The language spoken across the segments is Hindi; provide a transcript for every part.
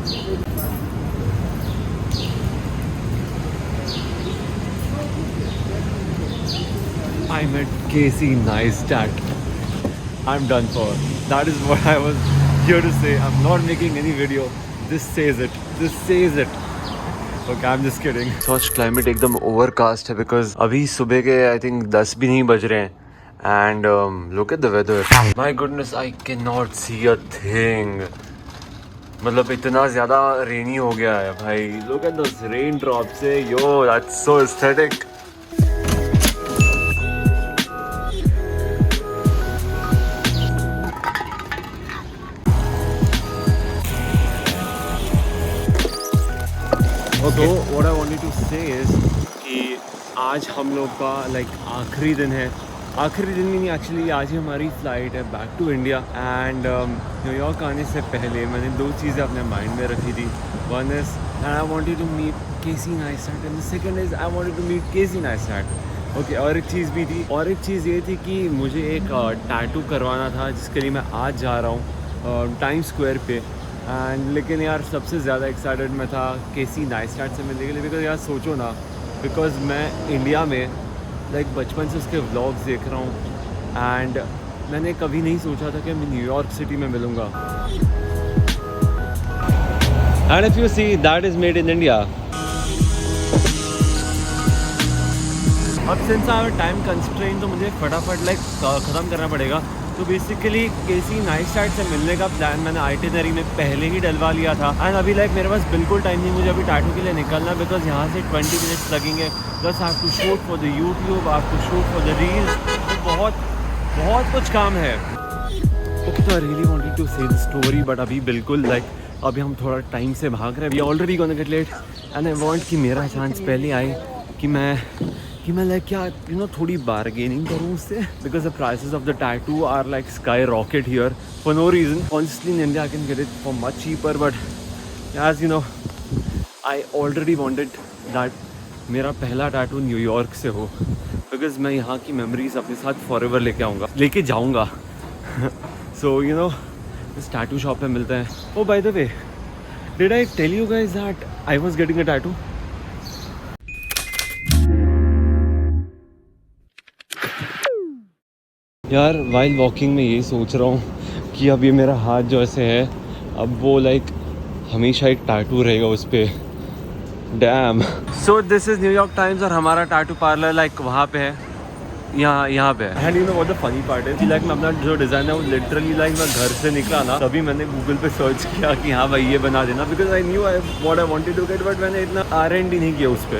I met Casey Neistat. I'm done for. That is what I was here to say. I'm not making any video. This says it. This says it. Okay, I'm just kidding. So आज climate एकदम overcast है because अभी सुबह के I think 10 भी नहीं बज रहे हैं and look at the weather. My goodness, I cannot see a thing. मतलब इतना ज़्यादा रेनी हो गया है भाई. Look at those raindrops. Yo, that's so aesthetic. तो what I wanted to say is कि आज हम लोग का आखिरी दिन है. आखिरी दिन भी नहीं, एक्चुअली आज ही हमारी फ़्लाइट है back to India. And New York आने से पहले मैंने 2 चीज़ें अपने माइंड में रखी थी. One is I wanted to meet Casey Neistat and the second is I wanted to meet Casey Neistat. Okay, और एक चीज़ भी थी. और एक चीज़ ये थी कि मुझे एक टैटू करवाना था जिसके लिए मैं आज जा रहा हूँ टाइम स्क्वायर पे. एंड लेकिन यार सबसे ज़्यादा एक्साइटेड मैं था केसी नाइस्टैट से मिलने के लिए. बिकॉज यार सोचो ना, बिकॉज मैं इंडिया में बचपन से उसके व्लॉग्स देख रहा हूँ एंड मैंने कभी नहीं सोचा था कि मैं न्यूयॉर्क सिटी में मिलूँगा. And if you see that is made in India. अब since I have time constraint तो मुझे फटाफट ख़त्म करना पड़ेगा. तो बेसिकली केसी नाइस्टैट से मिलने का प्लान मैंने आइटिनरी में पहले ही डलवा लिया था. एंड अभी मेरे पास बिल्कुल टाइम नहीं मुझे अभी टैटू के लिए निकलना. बिकॉज यहाँ से 20 मिनट्स लगेंगे. Plus I have to shoot for the YouTube, I have to shoot for the reels. तो बहुत कुछ काम है. ओके, तो I really wanted to say the story but अभी बिल्कुल अभी हम थोड़ा टाइम से भाग रहे हैं. We already gonna get late and I want कि मेरा चांस पहले आए कि मैं क्या थोड़ी बार्गेनिंग करूँ उससे. Because the prices of the tattoo are sky rocket here for no reason. Honestly in India I can get it for much cheaper but as you know I already wanted that मेरा पहला टैटू न्यूयॉर्क से हो. बिकॉज मैं यहाँ की मेमोरीज अपने साथ फॉरएवर लेके जाऊँगा. सो इस टैटू शॉप पे मिलते हैं. Oh by the way, did I tell you guys that I was getting a tattoo? यार वाइल वॉकिंग में यही सोच रहा हूँ कि अब ये मेरा हाथ जो ऐसे है अब वो हमेशा एक टैटू रहेगा उस पर. Dam. So this is New York times और हमारा टैटू पार्लर वहाँ पे है, यहाँ पे है. And what the funny part है कि मैं अपना जो डिज़ाइन है वो लिटरली मैं घर से निकला ना तभी मैंने गूगल पे सर्च किया कि हाँ भाई ये बना देना. Because I knew what I wanted to get but मैंने इतना R&D नहीं किया उस पर.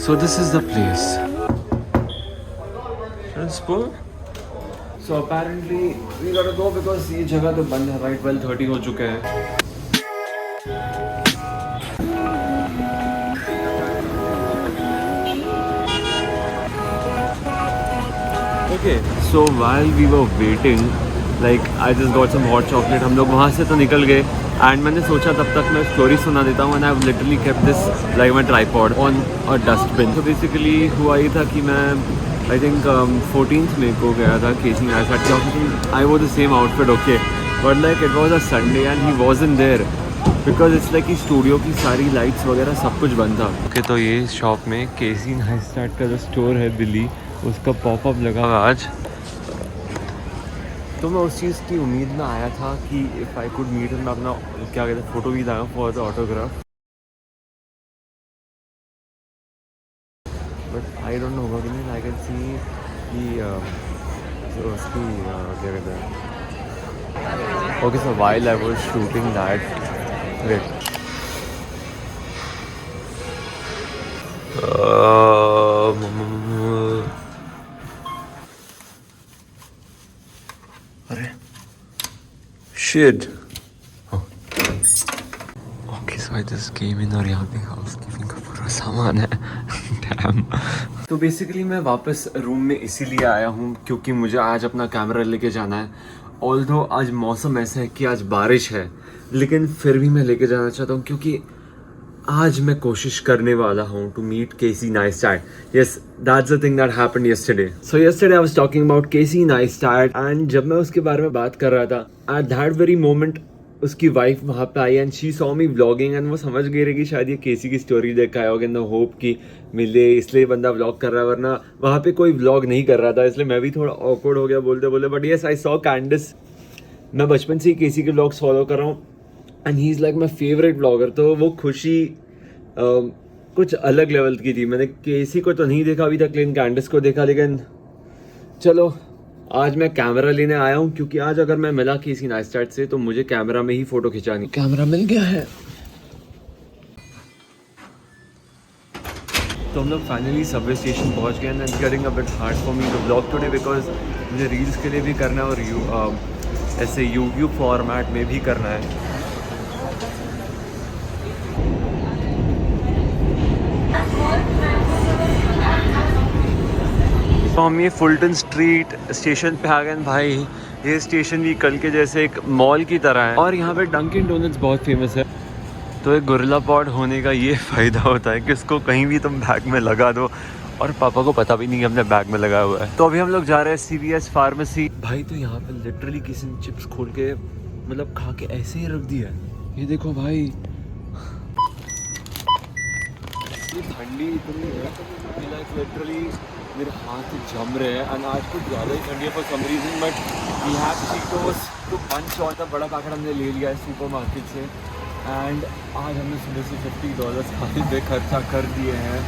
So this is the place. So apparently we gotta go because ये जगह तो बंद है. Right, 12:30 हो चुके हैं. Okay, so while we were waiting, I just got some hot chocolate. हम लोग वहाँ से तो निकल गए एंड मैंने सोचा तब तक मैं स्टोरी सुना देता हूँ. And I literally kept this my tripod on a dustbin. तो बेसिकली हुआ ये था कि मैं आई थिंक 14th मई को गया था केसी नाइस्टैट के office. I was the same outfit okay but it was a Sunday and he wasn't there because it's कि स्टूडियो की सारी लाइट्स वगैरह सब कुछ बंद था. ओके, तो ये शॉप में केसी नाइस्टैट का जो स्टोर है दिल्ली उसका पॉपअप लगा हुआ आज. तो मैं उस चीज़ की उम्मीद में आया था कि इफ़ आई कुड मीट मैं अपना क्या कहते हैं फ़ोटो भी लाया for the autograph. But I don't know होगा कि नहीं. आई कैन सी कि उसकी क्या कहते हैं. Okay, so while I was shooting that wait shit. Oh. Okay, so I just came in और यहाँ पे हाउसकीपिंग का पूरा सामान है. Damn. तो बेसिकली मैं वापस रूम में इसीलिए आया हूँ क्योंकि मुझे आज अपना कैमरा लेके जाना है. ऑल्दो आज मौसम ऐसा है कि आज बारिश है लेकिन फिर भी मैं लेके जाना चाहता हूँ क्योंकि आज मैं कोशिश करने वाला हूँ to meet Casey Neistat. Yes, that's the thing that happened yesterday. So yesterday I was talking about Casey Neistat and जब मैं उसके बारे में बात कर रहा था, एट दैट वेरी मोमेंट उसकी वाइफ वहाँ पे आई and she saw me vlogging and वो समझ गई रही कि शायद ये केसी की स्टोरी देख के आया होगा इन द होप कि मिले, इसलिए बंदा व्लॉग कर रहा है, वरना वहाँ पे कोई व्लॉग नहीं कर रहा था, इसलिए मैं भी थोड़ा ऑकवर्ड हो गया बोलते बोले। But yes, I saw कैंडिस। मैं बचपन से ही केसी के व्लॉग्स फॉलो कर रहा हूँ and he is like my favourite vlogger. तो वो खुशी कुछ अलग लेवल की थी। मैंने केसी को तो नहीं देखा अभी तक, लेकिन कैंडिस को देखा। लेकिन चलो, आज मैं कैमरा लेने आया हूँ क्योंकि आज अगर मैं मिला केसी नाइस्टैट से तो मुझे कैमरा में ही फोटो खिंचानी। कैमरा मिल गया है। तो हम लोग फाइनली सबवे स्टेशन पहुँच गए and it's getting a bit hard for me to vlog today because मुझे रील्स के लिए भी करना है और ऐसे यूट्यूब फॉर्मेट में भी करना है। तो हम ये फुलटन स्ट्रीट स्टेशन पे आ गए भाई। ये स्टेशन भी कल के जैसे एक मॉल की तरह है और यहाँ पे डंकिन डोनट्स बहुत फेमस है। तो एक गोरिल्ला पॉड होने का ये फ़ायदा होता है कि उसको कहीं भी तुम बैग में लगा दो और पापा को पता भी नहीं कि हमने बैग में लगाया हुआ है। तो अभी हम लोग जा रहे हैं CVS फार्मेसी। भाई तो यहाँ पे लिटरली किसी ने चिप्स खोल के मतलब खा के ऐसे ही रख दिया है। ये देखो भाई, ये ठंडी इतनी है लिटरली मेरे हाथ जम रहे हैं एंड आज कुछ ज़्यादा ही ठंडी है for some reason. But we have Cheetos तो पंच और बड़ा पैकेट हमने ले लिया है सुपर मार्केट से एंड आज हमने सुबह से $50 खाने पे खर्चा कर दिए हैं।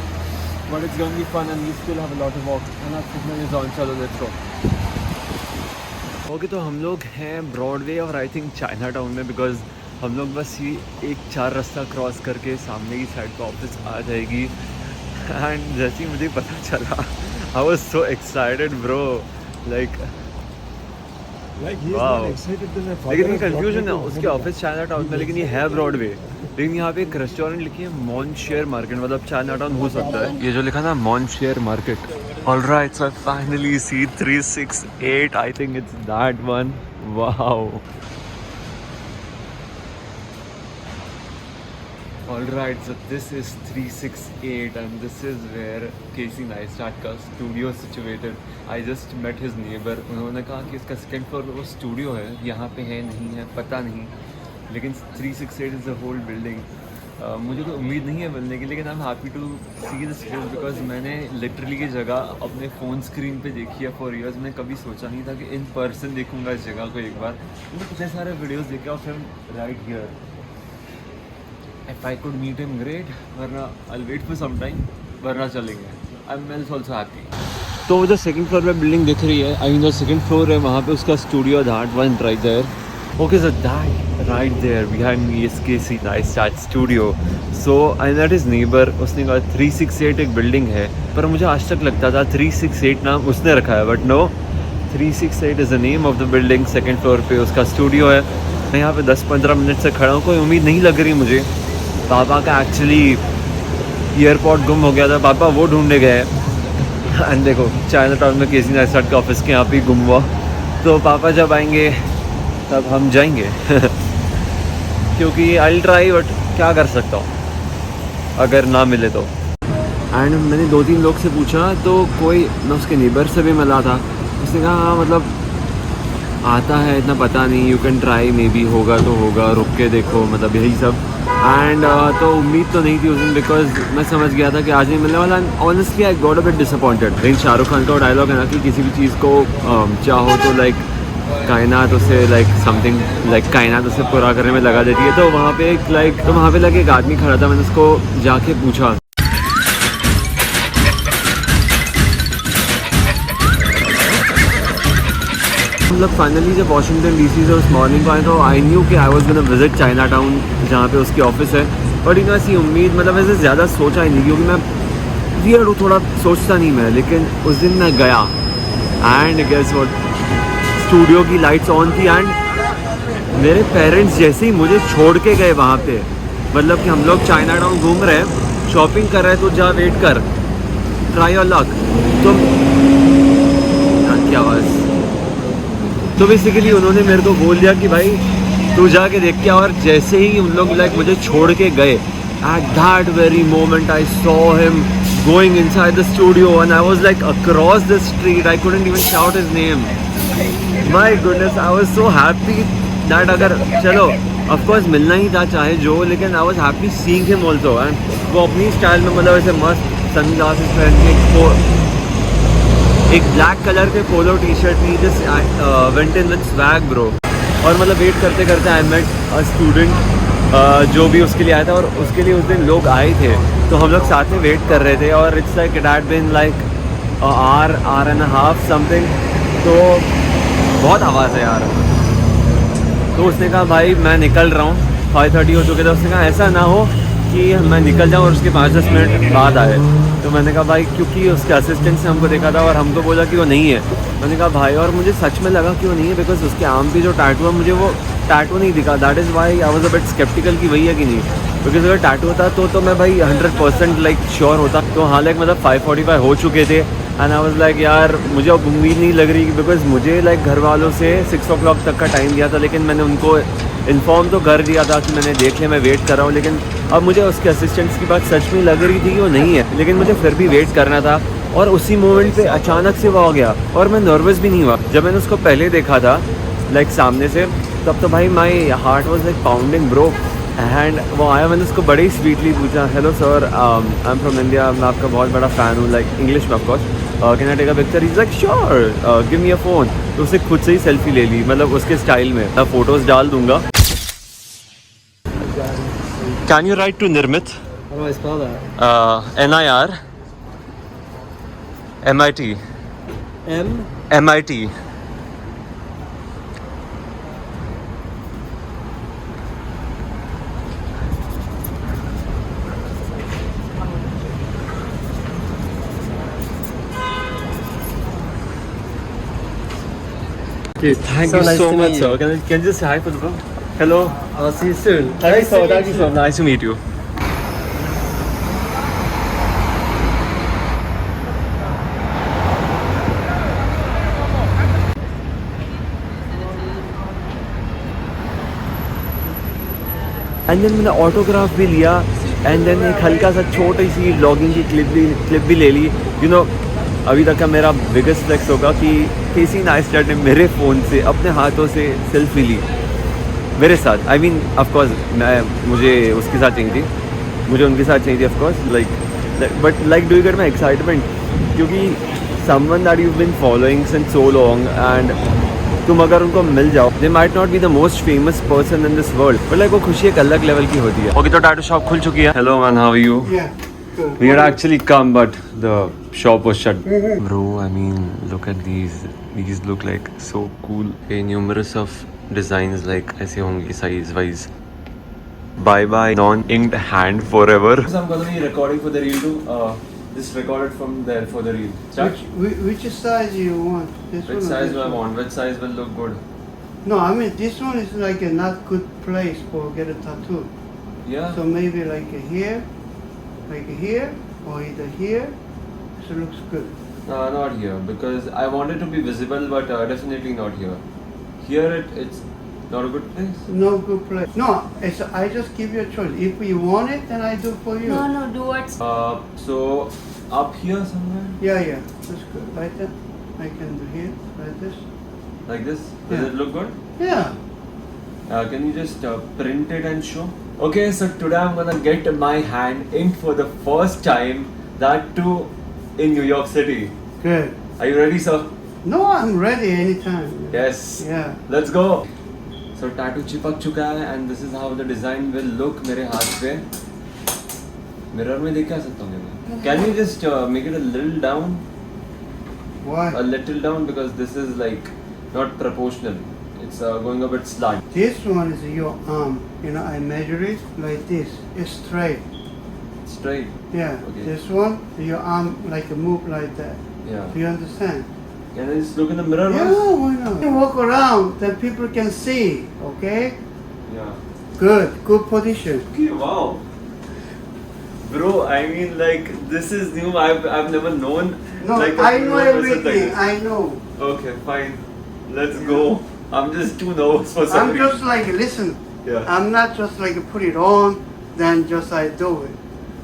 But it's going be fun and we still have a lot of walk and आज कितना इज ऑन। चलो लेट्स गो। ओके, तो हम लोग हैं ब्रॉडवे और आई थिंक चाइना टाउन में बिकॉज हम लोग बस ये एक 4 रास्ता क्रॉस करके सामने की साइड पर ऑफिस आ जाएगी। एंड जैसे ही मुझे पता चला I was so excited bro, like wow. लेकिन ये कंफ्यूजन है, उसके ऑफिस चाइना टाउन में लेकिन ये है ब्रॉडवे। लेकिन यहाँ पे एक रेस्टोरेंट लिखी है मॉनशेयर मार्केट, मतलब चाइना टाउन हो सकता है। ये जो लिखा ना मॉनशेयर market. Alright, so I finally see 368, I think it's that one. Wow. Alright, so this is 368 and this is where Casey Neistat का studio situated. I just met his neighbor. उन्होंने कहा कि इसका सेकेंड फ्लोर पे वो स्टूडियो है, यहाँ पे है नहीं है पता नहीं, लेकिन 368 is the whole building. मुझे कोई उम्मीद नहीं है मिलने की, लेकिन I am happy to see this place because मैंने लिटरली ये जगह अपने फ़ोन स्क्रीन पे देखी है फॉर ईयर्स। मैंने कभी सोचा नहीं था कि इन पर्सन देखूँगा इस जगह को एक बार। मैंने कितने सारे वीडियोज़ देखे और फिर right here if I could meet him great, वरना I'll wait for some time, वरना चलेंगे। I'm also happy। तो वो जो सेकंड फ्लोर पे बिल्डिंग दिख रही है, आई मीन जो सेकंड फ्लोर है वहाँ पे उसका studio that one right there. Okay, so that right there behind me is Casey Neistat studio. So I met his neighbour. उसने कहा 368 एक बिल्डिंग है, पर मुझे आज तक लगता था 368 नाम उसने रखा है, but no, 368 is the name of the building. Second floor पे उसका स्टूडियो है। मैं यहाँ पे 10-15 मिनट से खड़ा हूँ, कोई उम्मीद नहीं लग रही मुझे। पापा का एक्चुअली एयरपोर्ट गुम हो गया था, पापा वो ढूंढने गए एंड देखो चाइना टाउन में केसी नाइस्टैट के ऑफिस के यहाँ पे गुम हुआ। तो पापा जब आएंगे तब हम जाएंगे क्योंकि आई ट्राई, बट क्या कर सकता हूँ अगर ना मिले तो। एंड मैंने 2-3 लोग से पूछा तो कोई, मैं उसके नेबर से भी मिला था, उसने कहा हाँ मतलब आता है, इतना पता नहीं, you can try, may be होगा तो होगा, रुक के देखो, मतलब यही सब। एंड तो उम्मीद तो नहीं थी उस दिन बिकॉज मैं समझ गया था कि आज नहीं मिलने वाला। And honestly I got a bit disappointed. लेकिन शाहरुख खान का डायलॉग है ना कि किसी भी चीज़ को चाहो तो लाइक कायनात उसे लाइक समथिंग लाइक कायनात उसे पूरा करने में लगा देती है। तो वहाँ पे एक वहाँ पे एक आदमी खड़ा था, मैंने उसको जाके पूछा। मतलब फाइनली जब वाशिंगटन DC से उस मॉर्निंग को आए तो आई न्यू कि I was gonna visit China town जहाँ पे उसकी ऑफिस है। बट इतना ऐसी उम्मीद, मतलब ऐसे ज़्यादा सोचा ही नहीं क्योंकि मैं वियर्ड हूँ, थोड़ा सोचता नहीं मैं। लेकिन उस दिन मैं गया एंड गेस व्हाट, स्टूडियो की लाइट्स ऑन थी एंड मेरे पेरेंट्स जैसे ही मुझे छोड़ के गए वहाँ पे, मतलब कि हम लोग चाइना टाउन घूम रहे हैं, शॉपिंग कर रहे हैं, तो जा वेट कर, ट्राई योर लक। तो क्या आवाज़, तो बेसिकली उन्होंने मेरे को बोल दिया कि भाई तू जाके देख के। और जैसे ही उन लोग लाइक मुझे छोड़ के गए At that very moment, I saw him going inside the studio, and I was like across the street. I couldn't even shout his name. My goodness, I was so happy that अगर चलो of course मिलना ही था चाहे जो, लेकिन I was happy seeing him also. And वो अपनी स्टाइल में मतलब ऐसे मस्त सनग्लासेस पहन के एक ब्लैक कलर के पोलो टी शर्ट में just went in with swag bro. और मतलब वेट करते करते आई मेट अ स्टूडेंट जो भी उसके लिए आया था, और उसके लिए उस दिन लोग आए थे, तो हम लोग साथ में वेट कर रहे थे. और it's like it had been like hour and half something. तो बहुत आवाज़ है यार. तो उसने कहा भाई मैं निकल रहा हूँ, 5:30 हो चुके थे. उसने कहा ऐसा ना हो कि मैं निकल जाऊँ और उसके 5-10 मिनट बाद आए. तो मैंने कहा भाई, क्योंकि उसके असिस्टेंट ने हमको देखा था और हमको बोला कि वो नहीं है. मैंने कहा भाई, और मुझे सच में लगा कि वो नहीं है, बिकॉज उसके आर्म पे जो टैटू है मुझे वो टैटू नहीं दिखा. That is why I was a bit sceptical कि वही है कि नहीं. बिकॉज अगर टैटू होता तो मैं भाई 100% लाइक श्योर होता. तो हाँ लाइक मतलब 5:45 हो चुके थे. एंड आई वाज लाइक यार मुझे अब उम्मीद नहीं लग रही, बिकॉज मुझे लाइक घर वालों से 6 o'clock तक का टाइम दिया था, लेकिन मैंने उनको इन्फॉर्म तो कर दिया था कि मैंने देख लिया, मैं वेट कर रहा हूँ. लेकिन अब मुझे उसके असिस्टेंट्स की बात सच में लग रही थी कि वो नहीं है, लेकिन मुझे फिर भी वेट करना था. और उसी मोमेंट पे अचानक से वो आ गया, और मैं नर्वस भी नहीं हुआ. जब मैंने उसको पहले देखा था लाइक सामने से, तब तो भाई my heart was like pounding bro. And वो आया, मैंने उसको बड़े ही स्वीटली पूछा, hello sir, I am from India, मैं आपका बहुत बड़ा फ़ैन हूँ, लाइक इंग्लिश में of course, can I take a picture. Is like sure, give me a phone. तो उसने खुद से ही सेल्फी ले ली, मतलब उसके स्टाइल में. मैं फ़ोटोज़ डाल दूँगा. कैन यू राइट टू निर्मित? How do I spell that? NIR MIT MIT. Thank you so much, sir. Can you just say hi for the vlog? Hello. I'll see you soon. Thank you so much. Nice to meet you. And then मैंने ऑटोग्राफ भी लिया. एंड देन एक हल्का सा छोटी सी ब्लॉगिंग की क्लिप भी ले ली. यू नो अभी तक का मेरा बिगेस्ट फ्लेक्स होगा कि केसी नाइस्टेट ने मेरे फ़ोन से अपने हाथों से सेल्फी ली मेरे साथ. आई मीन ऑफकोर्स मुझे उसके साथ चाहिए थी, मुझे उनके साथ चाहिए थी of course. Like but like do you get my excitement, क्योंकि someone that you been following since so long, and तुम अगर उनको मिल जाओ, they might not be the most famous person in this world, but like वो खुशी एक अलग लेवल की होती है. ओके, तो टैटू शॉप खुल चुकी है. Hello man, how are you? We had actually come, but the shop was shut. Bro, I mean, look at these. These look like so cool. A numerous of designs like ऐसे होंगे size wise. Bye bye non-inked hand forever. So I'm gonna be recording for the reel too. Just record it from there for the reel. Start. Which size you want? This Which one or size this do I one? want? Which size will look good? No, I mean this one is like a not good place for get a tattoo. Yeah. So maybe like here, or either here. So it looks good. Not here, because I want it to be visible, but definitely not here. Here it's not a good place. No good place. No, I just give you a choice. If you want it, then I do for you. No, do what? So up here somewhere, Yeah, that's good. Like that. I can do here, like this. like this. Does Yeah. it look good? Yeah. Can you just print it and show? Okay, so today I'm gonna get my hand inked for the first time, that too in New York City. Good. Are you ready, sir? No, I'm ready anytime. Yes. Yeah. Let's go. So tattoo चिपक चुका है, and this is how the design will look मेरे हाथ पे. मिरर में देख के आ सकता हूँ मैं. Can you just make it a little down? Why? A little down, because this is like not proportional. It's going a bit slant. This one is your arm. You know, I measure it like this. It's straight. Straight. Yeah. Okay. This one, your arm like a move like that. Yeah. Do you understand? Can I just look in the mirror Yeah, once? why not? You walk around, then people can see. Okay? Yeah. Good. Good position. Okay, wow. Bro, I mean, like, this is new. I've never known. No, like, a I know person like everything. this. I know. Okay, fine. Let's go. I'm just too nervous for some I'm reason. just like, listen. Yeah. I'm not just like put it on then just I do it.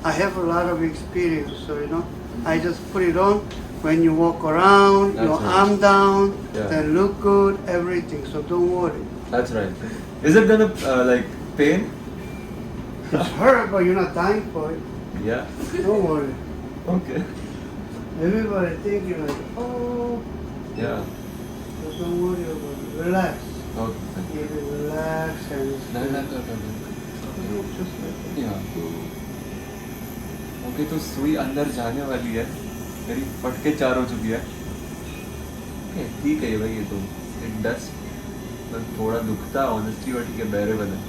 I have a lot of experience, so you know, I just put it on when you walk around, That's your right. arm down, Yeah. then look good, everything. So don't worry. That's right. Is it gonna like pain? It's hurt, but you're not dying for it. Yeah. Don't worry. Okay. Everybody thinking like, oh, Yeah. so don't worry about it. Relax. Okay. You can relax and it's No. just like that. Yeah. Okay तो सुई अंदर जाने वाली है, मेरी फटके 4 हो चुकी है। ओके ठीक है भाई, ये तो इट डस, बस थोड़ा दुखता है ऑनेस्टली, बट ठीक है, बेरेबल है।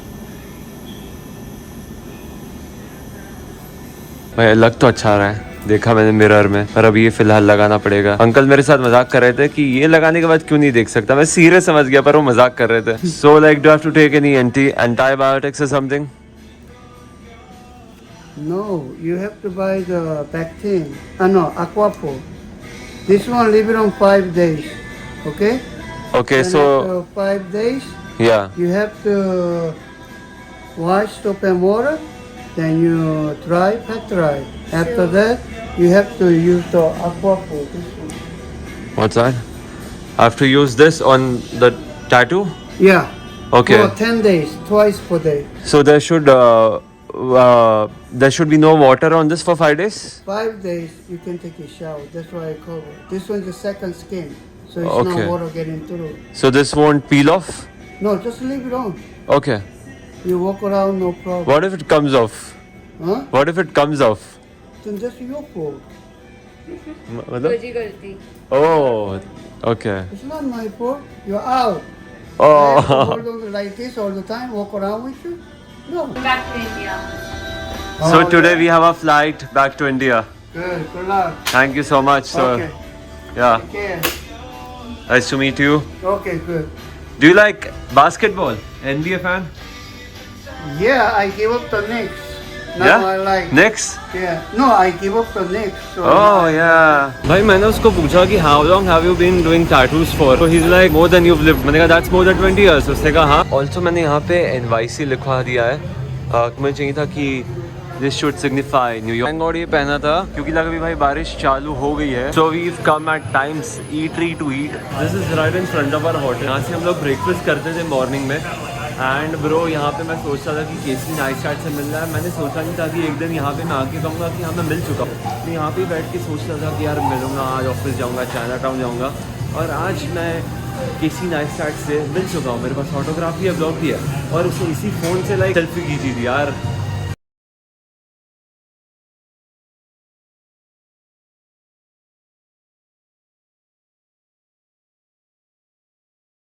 भाई लग तो अच्छा रहा है, देखा मैंने मिरर में, पर अभी ये फिलहाल लगाना पड़ेगा। अंकल मेरे साथ मजाक कर रहे थे कि ये लगाने के बाद क्यों नहीं देख सकता, मैं सीरियस समझ गया, पर वो मजाक कर रहे थे। So like do have to take any antibiotics और something? No, you have to buy the Bactin. No, Aquapo. This one leave it on 5 days. Okay? Okay And so after 5 days, या you have to wash soap and water. Then you dry, pat dry. After that, you have to use the Aquapo. This one. What's that? I have to use this on the tattoo? Yeah. Okay. For 10 days, twice per day. So there should be no water on this for 5 days? 5 days, you can take a shower. That's why I cover. This one's the second skin, so it's Okay. no water getting through. So this won't peel off? No, just leave it on. Okay. You walk around, no problem. What if it comes off? Huh? What if it comes off? Then that's your fault. मतलब? तुझी गलती। Oh, okay. It's not my fault. You're out. I have to Oh. hold on like this all the time, walk around with you? No. Back to India. So today we have a flight back to India. Good, good luck. Thank you so much, sir. Okay, Yeah. take care. Nice to meet you. Okay, good. Do you like basketball? NBA fan? Yeah, I give up the Knicks. Now Yeah? I like. Knicks? Yeah. No, I give up the Knicks. So Oh yeah. भाई मैंने उसको पूछा कि how long have you been doing tattoos for? So he's like more than you've lived. मैंने कहा that's more than 20 years. उसने कहा हाँ. Also मैंने यहाँ पे NYC लिखवा दिया है. मुझे चाहिए था कि this should signify New York. Thank God ये पहना था क्योंकि लगा भी भाई बारिश चालू हो गई है. So we've come at times eatery to eat. This is right in front of our hotel. यहाँ से हम लोग breakfast करते थे morning में. एंड ब्रो यहाँ पे मैं सोचता था कि केसी नाइट स्टार्ट से मिल रहा है, मैंने सोचा नहीं था कि एक दिन यहाँ पे मैं आके कहूँगा कि हाँ मैं मिल चुका हूँ। मैं यहाँ पे बैठ के सोचता था कि यार मिलूँगा, आज ऑफिस जाऊँगा, चाइना टाउन जाऊँगा, और आज मैं केसी नाइट स्टार्ट से मिल चुका हूँ। मेरे पास ऑटोग्राफ भी है, ब्लॉग भी है, और उसने इसी फ़ोन से लाइक सेल्फी खींची थी यार।